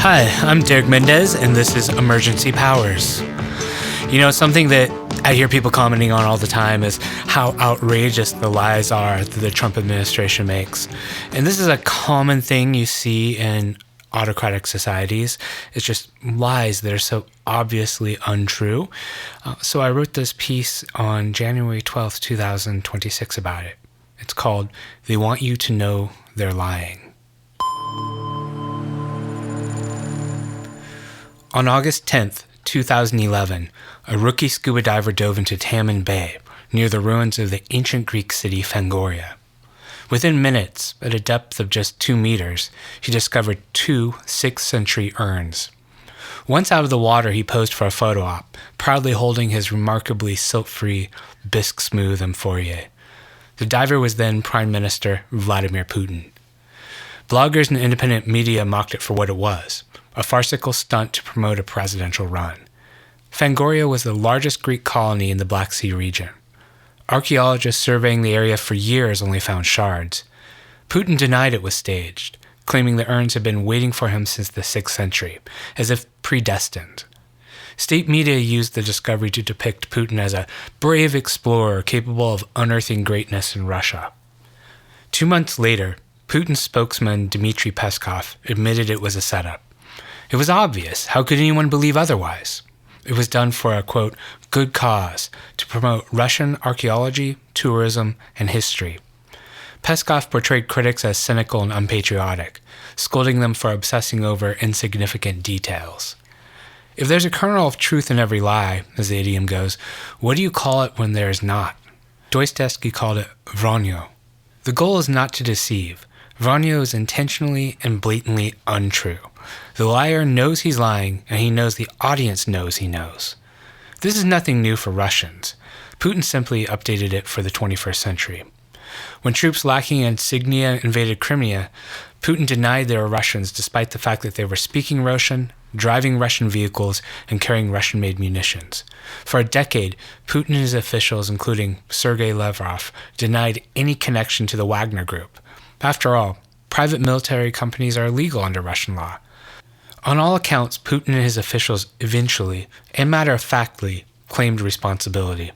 Hi, I'm Derek Mendez, and this is Emergency Powers. You know, something that I hear people commenting on all the time is how outrageous the lies are that the Trump administration makes. And this is a common thing you see in autocratic societies. It's just lies that are so obviously untrue. So I wrote this piece on January 12th, 2026 about it. It's called, "They Want You to Know They're Lying." On August 10th, 2011, a rookie scuba diver dove into Taman Bay, near the ruins of the ancient Greek city Fangoria. Within minutes, at a depth of just 2 meters, he discovered 2 6th century urns. Once out of the water, he posed for a photo op, proudly holding his remarkably silt-free, bisque-smooth amphora. The diver was then Prime Minister Vladimir Putin. Bloggers and independent media mocked it for what it was, a farcical stunt to promote a presidential run. Fangoria was the largest Greek colony in the Black Sea region. Archaeologists surveying the area for years only found shards. Putin denied it was staged, claiming the urns had been waiting for him since the 6th century, as if predestined. State media used the discovery to depict Putin as a brave explorer capable of unearthing greatness in Russia. 2 months later, Putin's spokesman Dmitry Peskov admitted it was a setup. It was obvious. How could anyone believe otherwise? It was done for a, quote, good cause, to promote Russian archaeology, tourism, and history. Peskov portrayed critics as cynical and unpatriotic, scolding them for obsessing over insignificant details. If there's a kernel of truth in every lie, as the idiom goes, what do you call it when there is not? Dostoevsky called it Vranyo. The goal is not to deceive. Vranyo is intentionally and blatantly untrue. The liar knows he's lying, and he knows the audience knows he knows. This is nothing new for Russians. Putin simply updated it for the 21st century. When troops lacking insignia invaded Crimea, Putin denied they were Russians despite the fact that they were speaking Russian, driving Russian vehicles, and carrying Russian-made munitions. For a decade, Putin and his officials, including Sergei Lavrov, denied any connection to the Wagner Group. After all, private military companies are illegal under Russian law. On all accounts, Putin and his officials eventually, and matter-of-factly, claimed responsibility.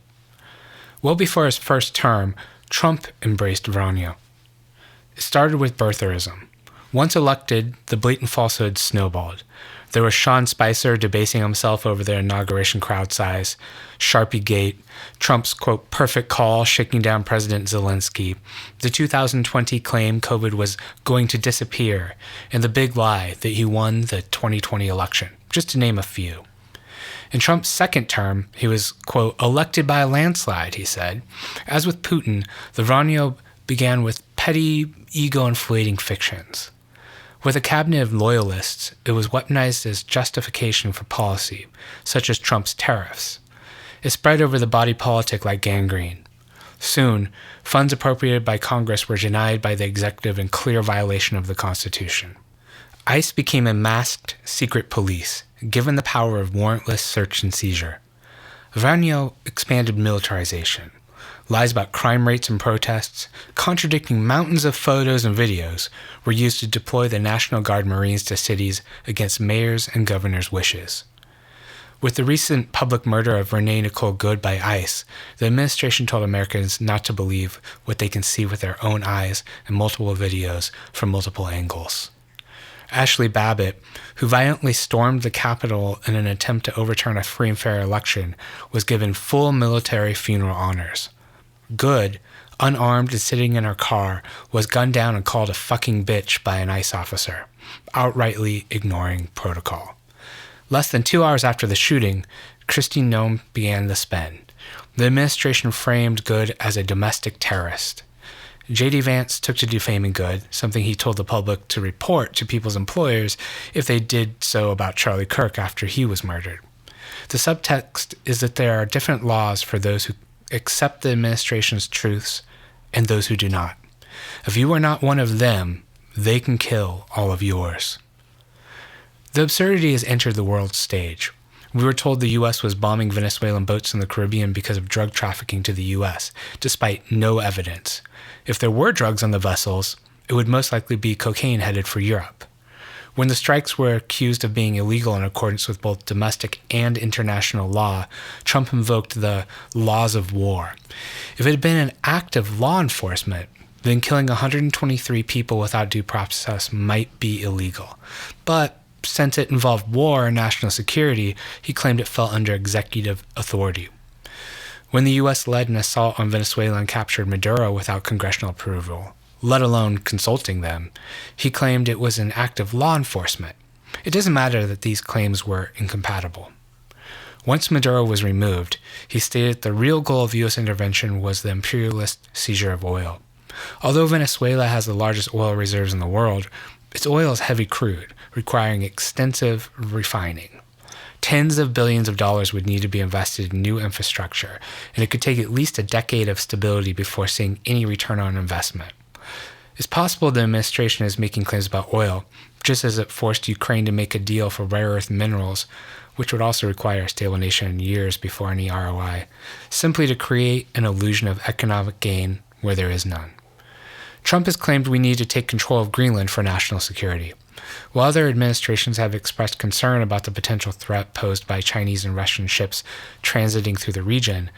Well before his first term, Trump embraced Vranyo. It started with birtherism. Once elected, the blatant falsehoods snowballed. There was Sean Spicer debasing himself over their inauguration crowd size, Sharpie Gate, Trump's, quote, perfect call shaking down President Zelensky, the 2020 claim COVID was going to disappear, and the big lie that he won the 2020 election, just to name a few. In Trump's second term, he was, quote, elected by a landslide, he said. As with Putin, the Vranyo began with petty, ego-inflating fictions. With a cabinet of loyalists, it was weaponized as justification for policy, such as Trump's tariffs. It spread over the body politic like gangrene. Soon, funds appropriated by Congress were denied by the executive in clear violation of the Constitution. ICE became a masked secret police, given the power of warrantless search and seizure. Vranyo expanded militarization. Lies about crime rates and protests, contradicting mountains of photos and videos, were used to deploy the National Guard Marines to cities against mayors' and governors' wishes. With the recent public murder of Renee Nicole Good by ICE, the administration told Americans not to believe what they can see with their own eyes in multiple videos from multiple angles. Ashley Babbitt, who violently stormed the Capitol in an attempt to overturn a free and fair election, was given full military funeral honors. Good, unarmed and sitting in her car, was gunned down and called a fucking bitch by an ICE officer, outrightly ignoring protocol. Less than 2 hours after the shooting, Christine Noem began the spin. The administration framed Good as a domestic terrorist. J.D. Vance took to defaming Good, something he told the public to report to people's employers if they did so about Charlie Kirk after he was murdered. The subtext is that there are different laws for those who accept the administration's truths and those who do not. If you are not one of them, they can kill all of yours. The absurdity has entered the world stage. We were told the U.S. was bombing Venezuelan boats in the Caribbean because of drug trafficking to the U.S., despite no evidence. If there were drugs on the vessels, it would most likely be cocaine headed for Europe. When the strikes were accused of being illegal in accordance with both domestic and international law, Trump invoked the laws of war. If it had been an act of law enforcement, then killing 123 people without due process might be illegal. But since it involved war and national security, he claimed it fell under executive authority. When the U.S. led an assault on Venezuela and captured Maduro without congressional approval, let alone consulting them, he claimed it was an act of law enforcement. It doesn't matter that these claims were incompatible. Once Maduro was removed, he stated the real goal of U.S. intervention was the imperialist seizure of oil. Although Venezuela has the largest oil reserves in the world, its oil is heavy crude, requiring extensive refining. Tens of billions of dollars would need to be invested in new infrastructure, and it could take at least a decade of stability before seeing any return on investment. It's possible the administration is making claims about oil, just as it forced Ukraine to make a deal for rare earth minerals, which would also require a stable nation in years before any ROI, simply to create an illusion of economic gain where there is none. Trump has claimed we need to take control of Greenland for national security. While other administrations have expressed concern about the potential threat posed by Chinese and Russian ships transiting through the region,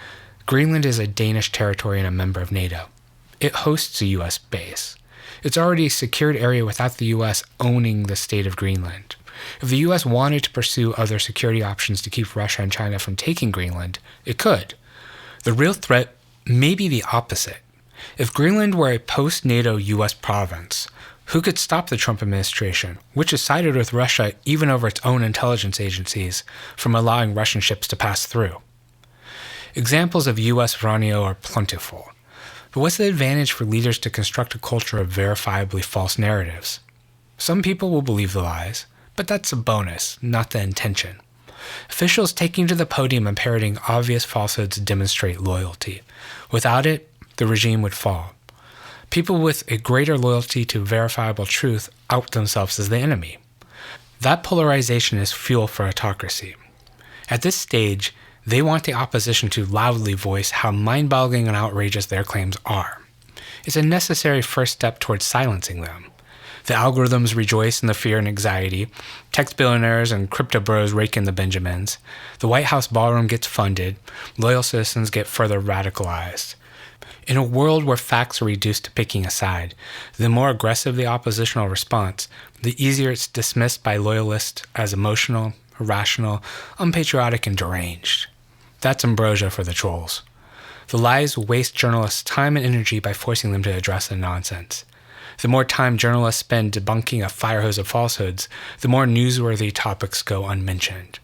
Greenland is a Danish territory and a member of NATO. It hosts a U.S. base. It's already a secured area without the U.S. owning the state of Greenland. If the U.S. wanted to pursue other security options to keep Russia and China from taking Greenland, it could. The real threat may be the opposite. If Greenland were a post-NATO U.S. province, who could stop the Trump administration, which has sided with Russia even over its own intelligence agencies, from allowing Russian ships to pass through? Examples of U.S. Vranyo are plentiful. But what's the advantage for leaders to construct a culture of verifiably false narratives? Some people will believe the lies, but that's a bonus, not the intention. Officials taking to the podium and parroting obvious falsehoods demonstrate loyalty. Without it, the regime would fall. People with a greater loyalty to verifiable truth out themselves as the enemy. That polarization is fuel for autocracy. At this stage, they want the opposition to loudly voice how mind-boggling and outrageous their claims are. It's a necessary first step towards silencing them. The algorithms rejoice in the fear and anxiety. Tech billionaires and crypto bros rake in the Benjamins. The White House ballroom gets funded. Loyal citizens get further radicalized. In a world where facts are reduced to picking a side, the more aggressive the oppositional response, the easier it's dismissed by loyalists as emotional, irrational, unpatriotic, and deranged. That's ambrosia for the trolls. The lies waste journalists' time and energy by forcing them to address the nonsense. The more time journalists spend debunking a fire hose of falsehoods, the more newsworthy topics go unmentioned.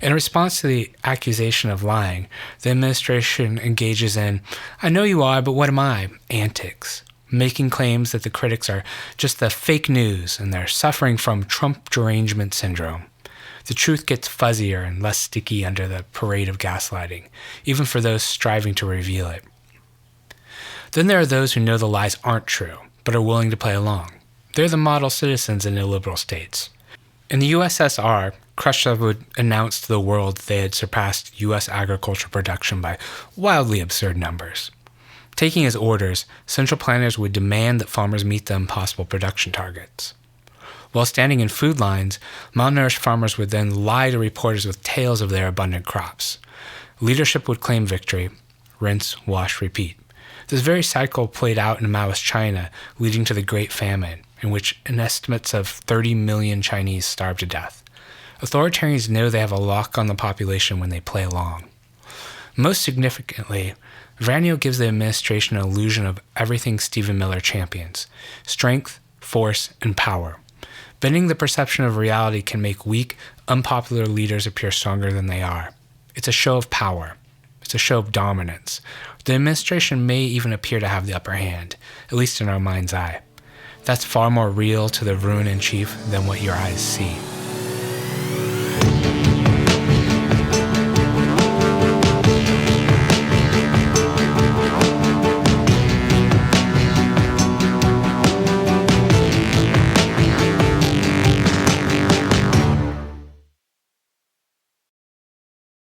In response to the accusation of lying, the administration engages in, "I know you are, but what am I?" antics, making claims that the critics are just the fake news and they're suffering from Trump derangement syndrome. The truth gets fuzzier and less sticky under the parade of gaslighting, even for those striving to reveal it. Then there are those who know the lies aren't true, but are willing to play along. They're the model citizens in illiberal states. In the USSR, Khrushchev would announce to the world that they had surpassed U.S. agricultural production by wildly absurd numbers. Taking his orders, central planners would demand that farmers meet the impossible production targets. While standing in food lines, malnourished farmers would then lie to reporters with tales of their abundant crops. Leadership would claim victory, rinse, wash, repeat. This very cycle played out in Maoist China, leading to the Great Famine, in which an estimates of 30 million Chinese starved to death. Authoritarians know they have a lock on the population when they play along. Most significantly, Vranyo gives the administration an illusion of everything Stephen Miller champions: strength, force, and power. Bending the perception of reality can make weak, unpopular leaders appear stronger than they are. It's a show of power. It's a show of dominance. The administration may even appear to have the upper hand, at least in our mind's eye. That's far more real to the ruin in chief than what your eyes see.